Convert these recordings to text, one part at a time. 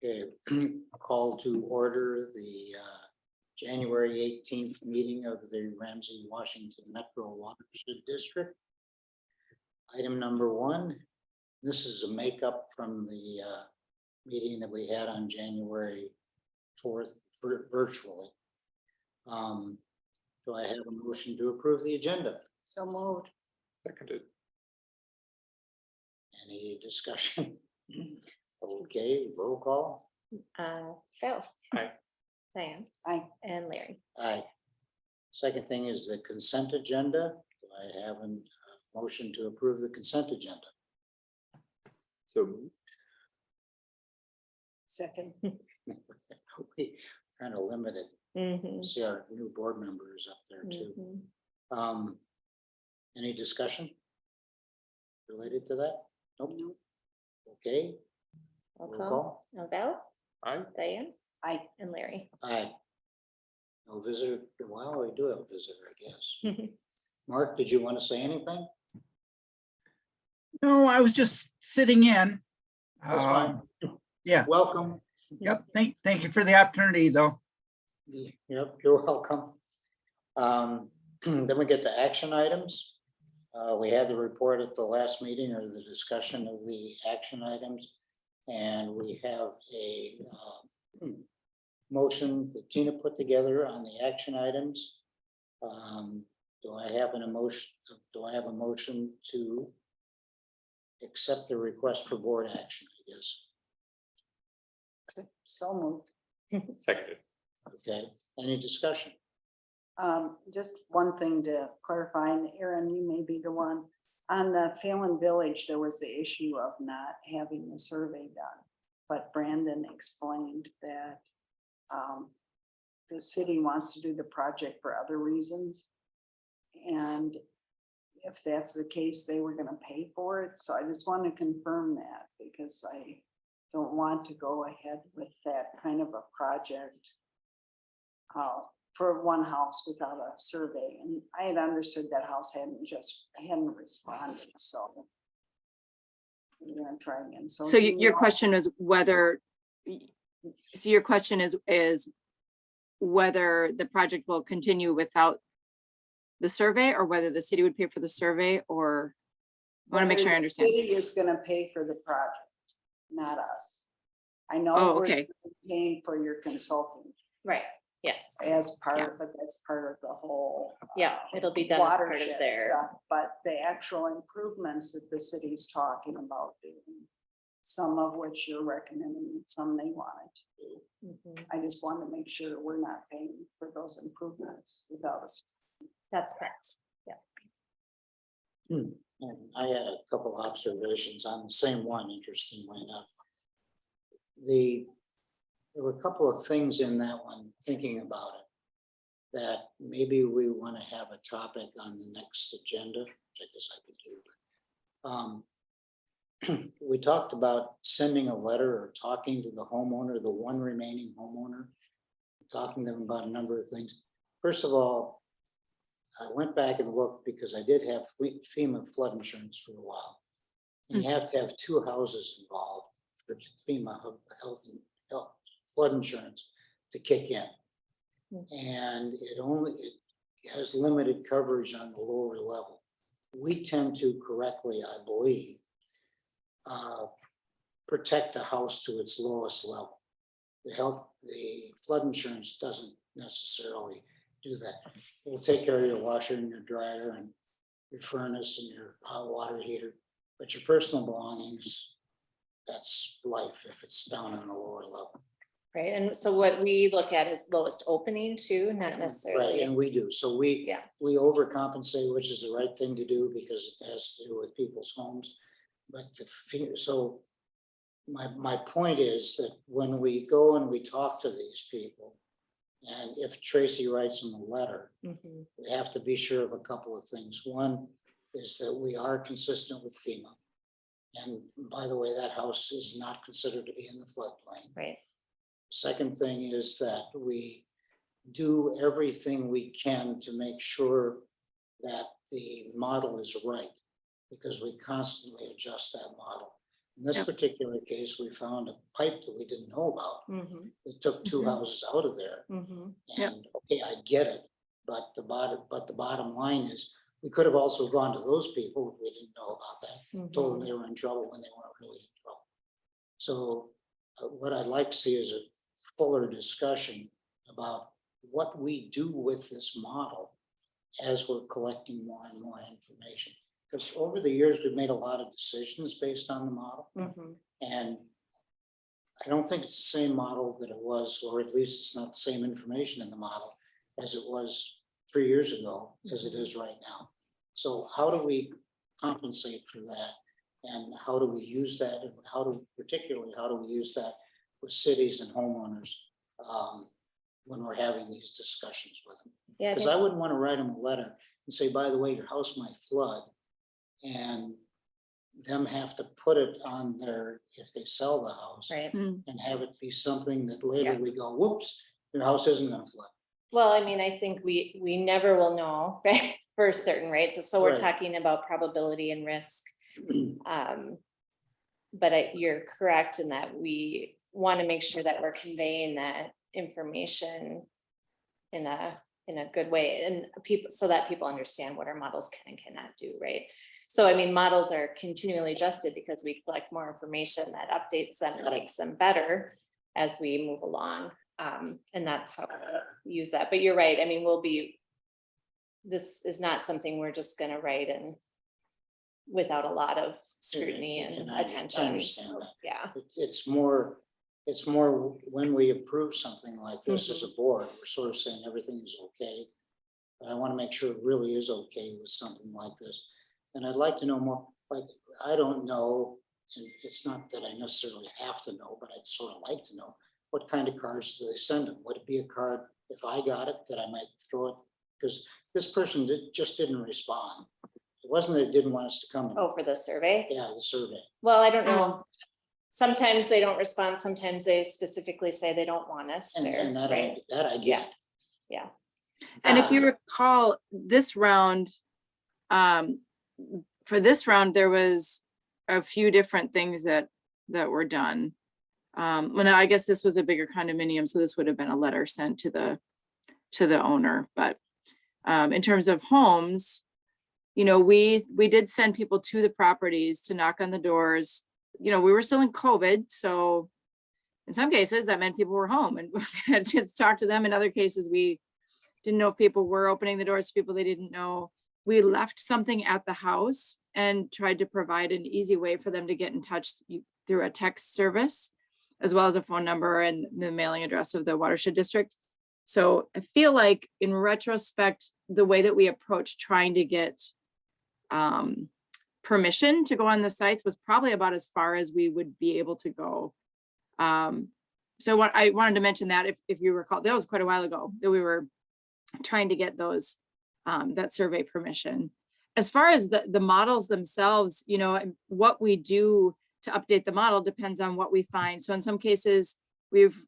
Okay, call to order the January 18th meeting of the Ramsey-Washington Metro Watershed District. Item number 1, this is a makeup from the meeting that we had on January 4th virtually. Do I have a motion to approve the agenda? So moved. Seconded. Any discussion? Okay, roll call. Bill. Aye. Diane. Aye. And Larry. Aye. Second thing is the consent agenda. Do I have a motion to approve the consent agenda? So moved. Second. We kind of limited. Mhm, See our new board members up there too. mhm. Any discussion related to that? Nope. Nope. Okay, Roll roll call. call. No, Bill. Aye. Diane Aye. and Larry. Aye. No visitor. Well, we do have a visitor, I guess. Mark, did you want to say anything? No, I was just sitting in. That's fine. Yeah, Welcome. yep. Thank you for the opportunity, though. Yep, you're welcome. Then we get to action items. We had the report at the last meeting, or the discussion of the action items. And we have a motion that Tina put together on the action items. Do I have an emotion? Do I have a motion to accept the request for board action, I guess? So moved. Seconded. Okay, any discussion? Just one thing to clarify, and Aaron, you may be the one. On the Phelan Village, there was the issue of not having the survey done. But Brandon explained that the city wants to do the project for other reasons. And if that's the case, they were gonna pay for it. So I just want to confirm that, because I don't want to go ahead with that kind of a project for one house without a survey. And I had understood that house hadn't responded, so we're gonna try again. So do you your know- question is whether, so your question is whether the project will continue without the survey, or whether the city would pay for the survey, or I want to make sure I whether the understand. City is gonna pay for the project, not us. I know. Oh, we're okay. Paying for your consulting Right, yes. as part Yeah. of, but that's part of the whole. Yeah, it'll be done as part of watershed their, stuff, But the actual improvements that the city's talking about doing, some of which you're recommending, some they wanted to do. Mhm, I just want to make sure we're not paying for those improvements without us. that's correct. And I had a couple observations on the same one, interestingly enough. There were a couple of things in that one, thinking about it, that maybe we want to have a topic on the next agenda, which I guess I could do. We talked about sending a letter or talking to the homeowner, the one remaining homeowner, talking to them about a number of things. First of all, I went back and looked because I did have FEMA flood insurance for a while. And you have to have 2 houses involved for FEMA health flood insurance to kick in. And it has limited coverage on the lower level. We tend to correctly, I believe, protect a house to its lowest level. The flood insurance doesn't necessarily do that. It'll take care of your washer and your dryer and your furnace and your hot water heater, but your personal belongings, that's life if it's down on a lower level. Right, and so what we look at is lowest opening too, not Right, necessarily. and we do. So we Yeah. overcompensate, which is the right thing to do because it has to do with people's homes. But so my point is that when we go and we talk to these people, and if Tracy writes them a letter, Mhm, we have to be sure of a couple of things. One is that we are consistent with FEMA. And by the way, that house is not considered to be in the floodplain. right, Second thing is that we do everything we can to make sure that the model is right, because we constantly adjust that model. In this Yep. particular case, we found a pipe that we didn't know about. Mhm, It took two Mhm. houses out of there. mhm. Yep. And, okay, I get it, but the bottom line is, we could have also gone to those people if we didn't know about that, told them Mhm. they were in trouble when they weren't really in trouble. So what I'd like to see is a fuller discussion about what we do with this model as we're collecting more and more information. Because over the years, we've made a lot of decisions based on the model, Mhm. and I don't think it's the same model that it was, or at least it's not the same information in the model as it was 3 years ago, as it is right now. So how do we compensate for that? And how do we use that? And particularly, how do we use that with cities and homeowners when we're having these discussions with them? Yeah, I Because think- I wouldn't want to write them a letter and say, by the way, your house might flood. And them have to put it on their, if they sell the house. right. And have it be something that later Yeah. we go, whoops, your house isn't gonna flood. Well, I mean, I think we never will know, right, for certain, right? So we're Right. talking about probability and risk. But you're correct in that we want to make sure that we're conveying that information in a good way and people, so that people understand what our models can and cannot do, right? So I mean, models are continually adjusted because we collect more information that updates them and makes them better as we move along. And that's how we use that. But you're right. I mean, this is not something we're just gonna write and without a lot of scrutiny and And I attention. understand So, that. yeah, It's more when we approve something like this as a board, we're sort of saying everything is okay. But I want to make sure it really is okay with something like this. And I'd like to know more, like, I don't know, and it's not that I necessarily have to know, but I'd sort of like to know, what kind of cards do they send them? Would it be a card, if I got it, that I might throw it? Because this person just didn't respond. It wasn't that they didn't want us to come. oh, for the survey? Yeah, the survey. Well, I don't know. Sometimes they don't respond, sometimes they specifically say they don't want us And, there, and that right? I get. Yeah. And if you Um, recall this round, for this round, there was a few different things that were done. Well, no, I guess this was a bigger condominium, so this would have been a letter sent to the owner, but in terms of homes, you know, we did send people to the properties to knock on the doors. You know, we were still in COVID, so in some cases that meant people were home and we had to talk to them. In other cases, we didn't know if people were opening the doors to people they didn't know. We left something at the house and tried to provide an easy way for them to get in touch through a text service, as well as a phone number and the mailing address of the watershed district. So I feel like in retrospect, the way that we approached trying to get permission to go on the sites was probably about as far as we would be able to go. So what I wanted to mention that if you recall, that was quite a while ago that we were trying to get those that survey permission. As far as the models themselves, you know, what we do to update the model depends on what we find. So in some cases, we've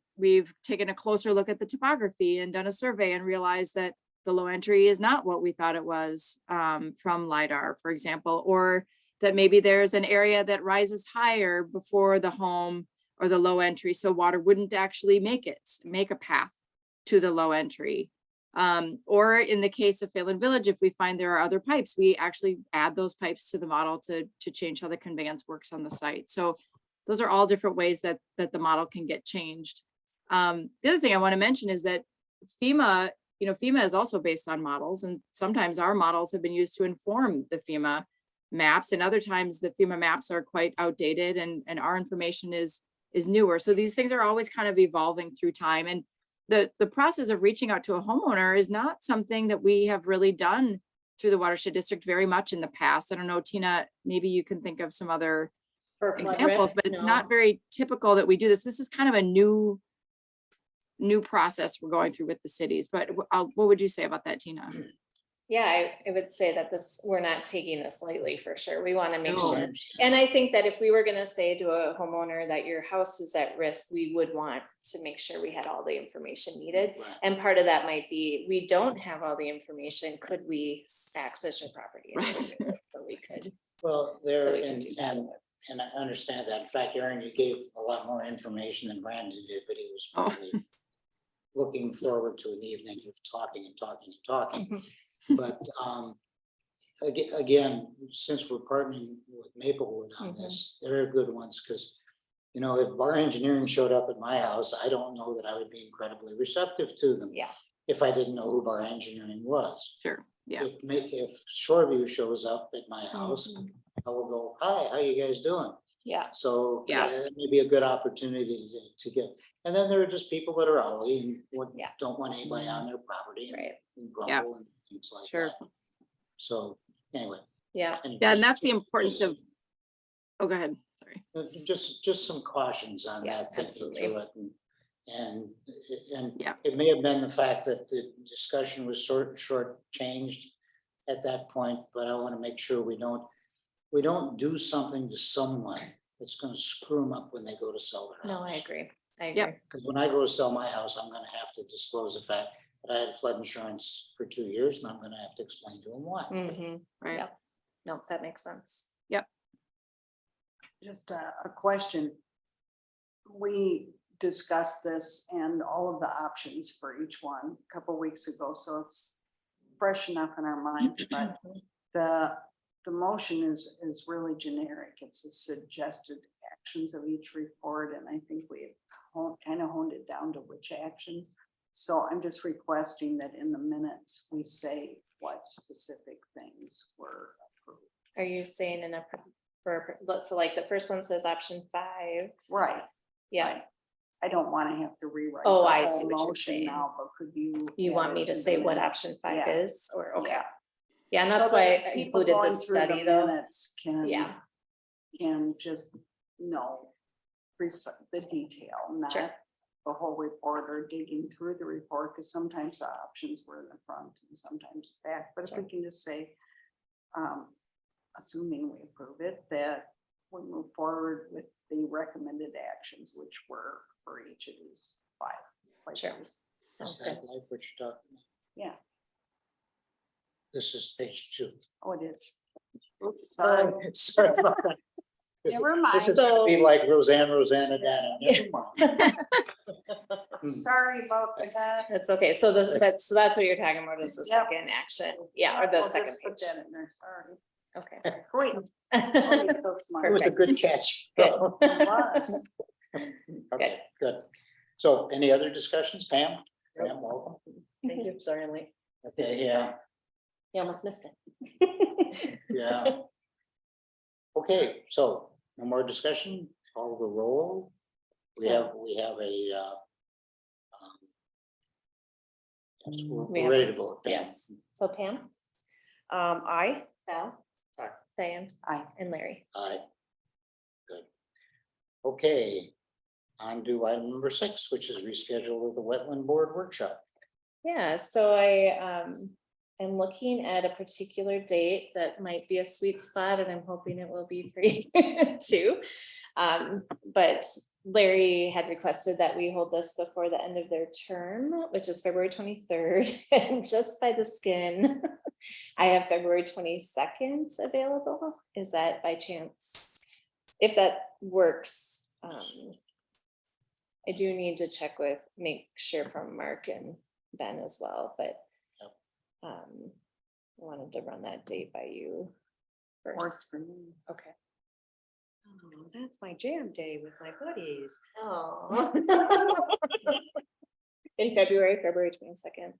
taken a closer look at the topography and done a survey and realized that the low entry is not what we thought it was from LiDAR, for example, or that maybe there's an area that rises higher before the home or the low entry, so water wouldn't actually make a path to the low entry. Or in the case of Phelan Village, if we find there are other pipes, we actually add those pipes to the model to change how the conveyance works on the site. So those are all different ways that the model can get changed. The other thing I want to mention is that FEMA, you know, FEMA is also based on models, and sometimes our models have been used to inform the FEMA maps, and other times the FEMA maps are quite outdated and our information is newer. So these things are always kind of evolving through time. And the process of reaching out to a homeowner is not something that we have really done through the watershed district very much in the past. I don't know, Tina, maybe you can think of some other For flood examples, risk, but it's no. not very typical that we do this. This is kind of a new process we're going through with the cities. But what would you say about that, Tina? Yeah, I would say that we're not taking this lightly for sure. We want to make No. sure. And I think that if we were gonna say to a homeowner that your house is at risk, we would want to make sure we had all the information needed. Right. And part of that might be, we don't have all the information, could we access your property? And Right. so we could. Well, So there, we could do that. and I understand that. In fact, Aaron, you gave a lot more information than Brandon did, but he was Oh. probably looking forward to an evening of talking and talking and talking. Mhm. But again, since we're partnering with Maplewood on Mhm. this, they're good ones, because you know, if bar engineering showed up at my house, I don't know that I would be incredibly receptive to them. Yeah. If I didn't know who bar engineering was. Sure, yeah, If Shoreview shows up at my house, Mhm. I will go, hi, how you guys doing? Yeah, So Yeah. it may be a good opportunity to get, and then there are just people that are owly and Yeah. don't want anybody on their property and right, grumble and things like Sure. that. So anyway. yeah, yeah, and that's the importance of, oh, go ahead, sorry. Just some cautions on Yeah, that, thinking absolutely. through it. And Yeah. it may have been the fact that the discussion was short changed at that point, but I want to make sure we don't do something to someone that's going to screw them up when they go to sell their no, house. I agree, I Yep. agree. Because when I go to sell my house, I'm gonna have to disclose the fact that I had flood insurance for 2 years, and I'm gonna have to explain to them why. Mhm. Right, Yep. No, that makes sense. Just a question. We discussed this and all of the options for each one a couple weeks ago, so it's fresh enough in our minds, but the motion is really generic. It's the suggested actions of each report, and I think we've kind of honed it down to which actions. So I'm just requesting that in the minutes, we say what specific things were approved. Are you saying enough so like the first one says option 5? Right. Yeah, Right. I don't want to have to rewrite. Oh, the I whole see what you're motion saying. now, but could you? you add want it me to the say what minutes? option 5 Yeah. is, or, okay. Yeah. Yeah, and So that's that why I people included the going through study though. minutes Yeah, can just know the detail, Sure. not the whole report or digging through the report, because sometimes the options were in the front and sometimes back. But if we Sure. can just say, assuming we approve it, that we move forward with the recommended actions, which were for each of these 5 Sure. places. Is sounds that good. like what you're talking about? Yeah, This is page 2. oh, it is. Oops, sorry, Sorry about that. This never this is mind. gonna be like Rosanna Dana. Never mind. Hmm. Sorry about that. That's okay. So so that's what you're talking about is the Yep. second action. Yeah, or the We'll second just put page. that in there, sorry. Okay. Great. Oh, you're so smart. It was a good Perfect. catch. Good. It was. Okay, good. So any other discussions, Pam? Pam, welcome. Thank you. Sorry, I'm late. Okay, yeah, You almost missed it. yeah. Okay, so no more discussion, call the roll. We have a yes, We we're have- ready to vote. Pam. Yes. So Pam, I, Val, Aye. Diane, Aye. and Larry. Aye. Good. Okay, on to item number 6, which is reschedule of the wetland board workshop. Yeah, so I am looking at a particular date that might be a sweet spot, and I'm hoping it will be for you too. But Larry had requested that we hold this before the end of their term, which is February 23rd, and just by the skin, I have February 22nd available. Is that by chance? If that works, I do need to check make sure from Mark and Ben as well, but Yep. I wanted to run that date by you Works first. for me. Okay. oh, that's my jam day with my buddies. Oh. In February 22nd.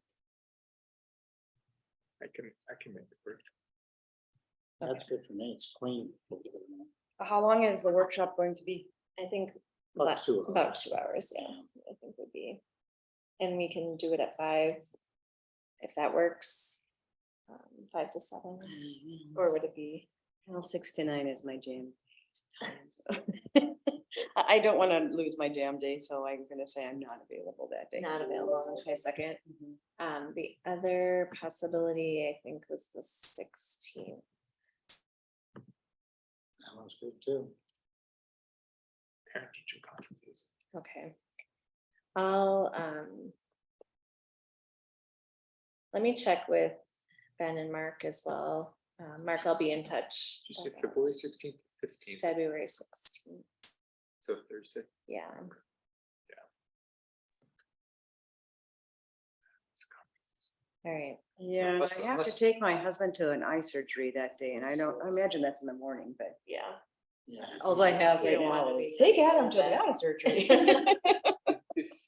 I can make it work. That's good for me, it's clean. How long is the workshop going to be? I think About 2 hours. about 2 hours, yeah, I think would be. And we can do it at 5, if that works. 5 to 7, or would it be? Well, 6 to 9 is my jam. I don't want to lose my jam day, so I'm gonna say I'm not available that day. Not available on the 22nd. Mhm. The other possibility, I think, was the 16th. That one's good too. Parent teacher conferences. Okay. I'll, let me check with Ben and Mark as well. Mark, I'll be in touch. Did you say about- February 16th? 15th, February 16th. so Thursday. Yeah. All right. Yeah, and Unless- I have to unless- take my husband to an eye surgery that day, and I imagine that's in the morning, but Yeah. Yeah. all I have You right don't now wanna is be take Adam to missing the that. eye surgery.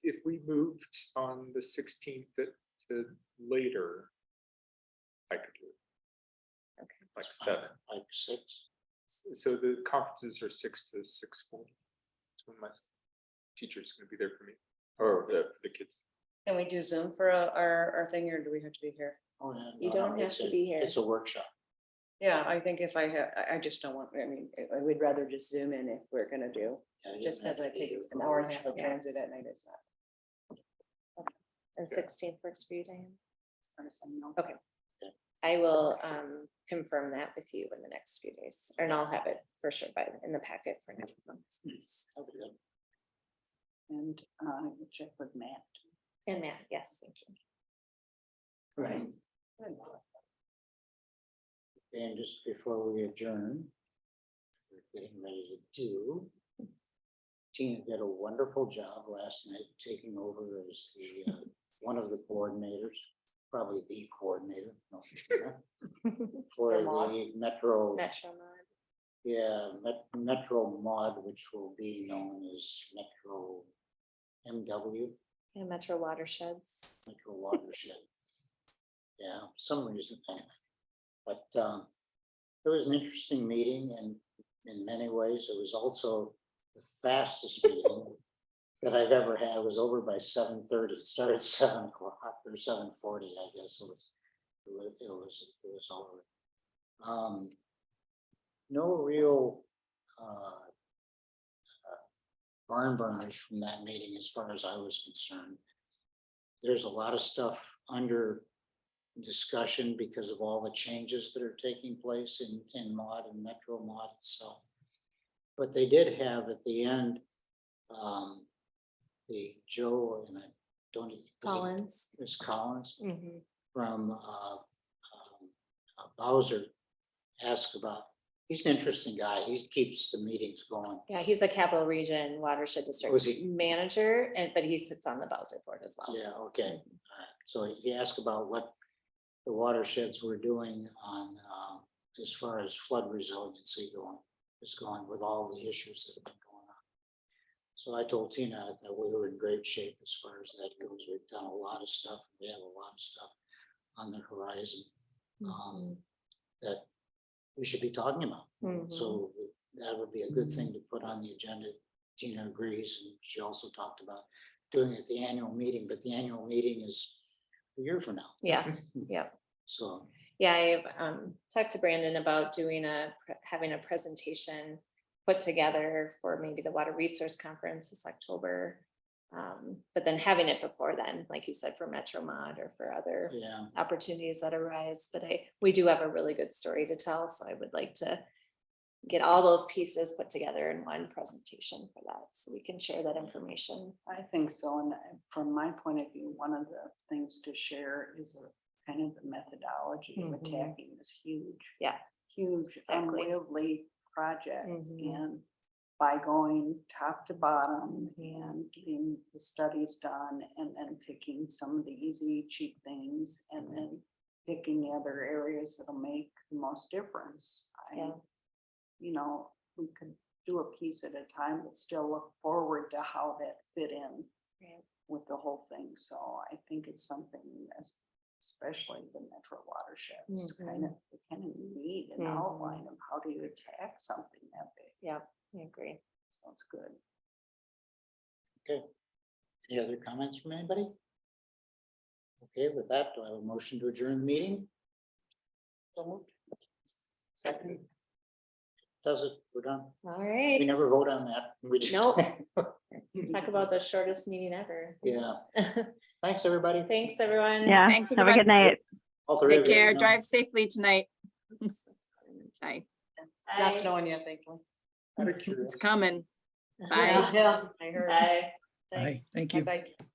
If we moved on the 16th to later, I could do it. Okay. Like 7. Like 6. So the conferences are 6 to 6:40. That's when my teacher's gonna be there for me, or for the kids. Can we do Zoom for our thing, or do we have to be here? Oh, yeah. You no, don't have it's to a- be here. It's a workshop. Yeah, I think if I have, I just don't want, I mean, I would rather just Zoom in if we're gonna do, Yeah, you just don't have because I to be take here an for a hour and a half workshop. of transit at night is not. And 16th works for you, Diane? No. Okay. I will confirm that with you in the next few days, and I'll have it for sure in the packet for next month. That'll be good. And we'll check with Matt. And Matt, yes, thank you. Right. And just before we adjourn, we're getting ready to do. Tina did a wonderful job last night, taking over as the, one of the coordinators, probably the coordinator. no, For The mod. the Metro, Metro Mod. yeah, Metro Mod, which will be known as Metro MW. And Metro Watersheds. Metro Watershed. Yeah, some reason, anyway. But it was an interesting meeting, and in many ways, it was also the fastest meeting that I've ever had. It was over by 7:30. It started at 7 o'clock or 7:40, I guess. It was over. No real barn burners from that meeting as far as I was concerned. There's a lot of stuff under discussion because of all the changes that are taking place in Mod and Metro Mod itself. But they did have at the end, the Joe, and I don't. Collins. Ms. Collins Mhm. from Bowser asked about, he's an interesting guy. He keeps the meetings going. Yeah, he's a Capital Region Watershed District Was he? manager, but he sits on the Bowser board as well. Yeah, okay. All right. So he asked about what the watersheds were doing on, as far as flood resiliency is going with all the issues that have been going on. So I told Tina that we were in great shape as far as that goes. We've done a lot of stuff. We have a lot of stuff on the horizon Mhm. that we should be talking about. Mhm. So that would be a good thing to put on the agenda. Tina agrees, and she also talked about doing it at the annual meeting, but the annual meeting is a year from now. Yeah, yeah. So, Yeah, I've talked to Brandon about having a presentation put together for maybe the Water Resource Conference this October. But then having it before then, like you said, for Metro Mod or for other yeah, opportunities that arise. But we do have a really good story to tell, so I would like to get all those pieces put together in one presentation for that, so we can share that information. I think so, and from my point of view, one of the things to share is a kind of the methodology of Mhm. attacking this huge. Yeah. Huge Exactly. unwieldy project, Mhm. and by going top to bottom and getting the studies done, and then picking some of the easy, cheap things, and then picking the other areas that'll make the most difference. Yeah. You know, we could do a piece at a time, but still look forward to how that fit in Right. with the whole thing. So I think it's something especially the metro watersheds kind of need an Mhm. outline of how do you attack something that big. Yeah, I agree. So it's good. any other comments from anybody? Okay, with that, do I have a motion to adjourn the meeting? Second. Does it, we're done. All right. We never vote on that. We just. Nope. Talk about the shortest meeting ever. Yeah, thanks, everybody. Thanks, everyone. Yeah, Thanks, have a everybody. good night. All three Take of you, care. no. Drive safely tonight. Bye. It's not snowing yet, thankfully. Out of It's curiosity, coming. Bye. Yeah, I heard. Bye. Bye. Thanks. Thank you. Bye-bye.